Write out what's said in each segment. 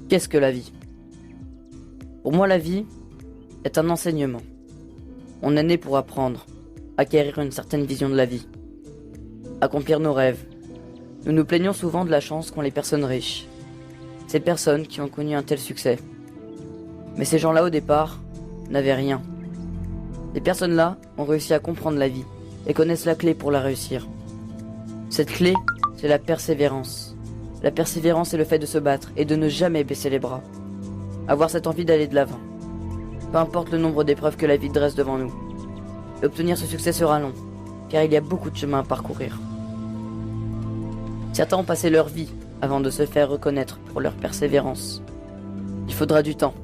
Qu'est-ce que la vie? Pour moi, la vie est un enseignement. On est né pour apprendre, acquérir une certaine vision de la vie, accomplir nos rêves. Nous nous plaignons souvent de la chance qu'ont les personnes riches, ces personnes qui ont connu un tel succès. Mais ces gens-là, au départ, n'avaient rien. Ces personnes-là ont réussi à comprendre la vie et connaissent la clé pour la réussir. Cette clé, c'est la persévérance. La persévérance, c'est le fait de se battre et de ne jamais baisser les bras. Avoir cette envie d'aller de l'avant. Peu importe le nombre d'épreuves que la vie dresse devant nous. Et obtenir ce succès sera long, car il y a beaucoup de chemin à parcourir. Certains ont passé leur vie avant de se faire reconnaître pour leur persévérance. Il faudra du temps,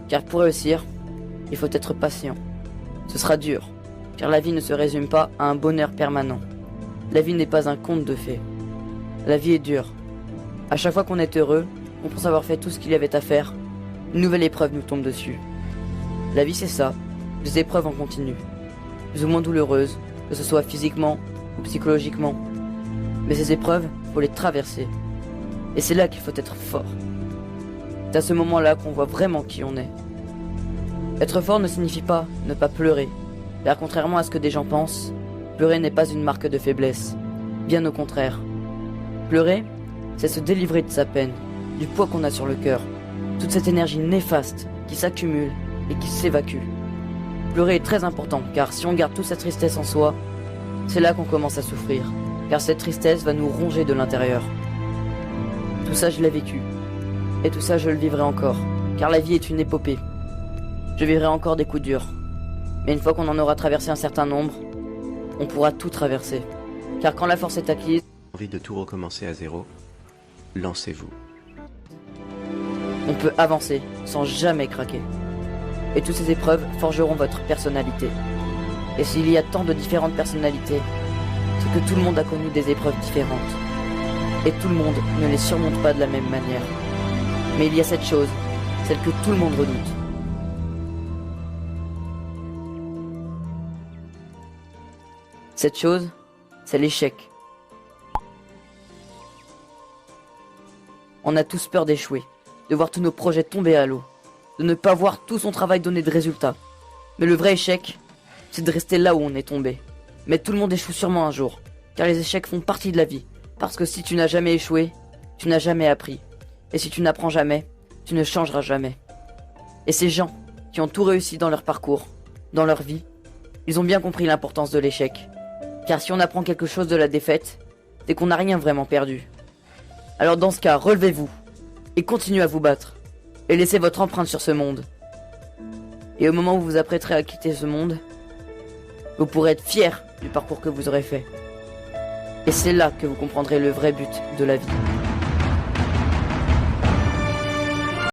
car pour réussir, il faut être patient. Ce sera dur, car la vie ne se résume pas à un bonheur permanent. La vie n'est pas un conte de fées. La vie est dure. À chaque fois qu'on est heureux, on pense avoir fait tout ce qu'il y avait à faire, une nouvelle épreuve nous tombe dessus. La vie c'est ça, des épreuves en continu, plus ou moins douloureuses, que ce soit physiquement ou psychologiquement. Mais ces épreuves, faut les traverser. Et c'est là qu'il faut être fort. C'est à ce moment-là qu'on voit vraiment qui on est. Être fort ne signifie pas ne pas pleurer, car contrairement à ce que des gens pensent, pleurer n'est pas une marque de faiblesse, bien au contraire. Pleurer, c'est se délivrer de sa peine, du poids qu'on a sur le cœur, toute cette énergie néfaste qui s'accumule et qui s'évacue. Pleurer est très important, car si on garde toute cette tristesse en soi, c'est là qu'on commence à souffrir, car cette tristesse va nous ronger de l'intérieur. Tout ça je l'ai vécu, et tout ça je le vivrai encore, car la vie est une épopée. Je vivrai encore des coups durs, mais une fois qu'on en aura traversé un certain nombre, on pourra tout traverser, car quand la force est acquise, Envie de tout recommencer à zéro, lancez-vous. on peut avancer sans jamais craquer. Et toutes ces épreuves forgeront votre personnalité. Et s'il y a tant de différentes personnalités, c'est que tout le monde a connu des épreuves différentes. Et tout le monde ne les surmonte pas de la même manière. Mais il y a cette chose, celle que tout le monde redoute. Cette chose, c'est l'échec. On a tous peur d'échouer, de voir tous nos projets tomber à l'eau, de ne pas voir tout son travail donner de résultats. Mais le vrai échec, c'est de rester là où on est tombé. Mais tout le monde échoue sûrement un jour, car les échecs font partie de la vie. Parce que si tu n'as jamais échoué, tu n'as jamais appris. Et si tu n'apprends jamais, tu ne changeras jamais. Et ces gens qui ont tout réussi dans leur parcours, dans leur vie, ils ont bien compris l'importance de l'échec. Car si on apprend quelque chose de la défaite, c'est qu'on n'a rien vraiment perdu. Alors dans ce cas, relevez-vous, et continuez à vous battre, et laissez votre empreinte sur ce monde. Et au moment où vous vous apprêterez à quitter ce monde, vous pourrez être fier du parcours que vous aurez fait. Et c'est là que vous comprendrez le vrai but de la vie.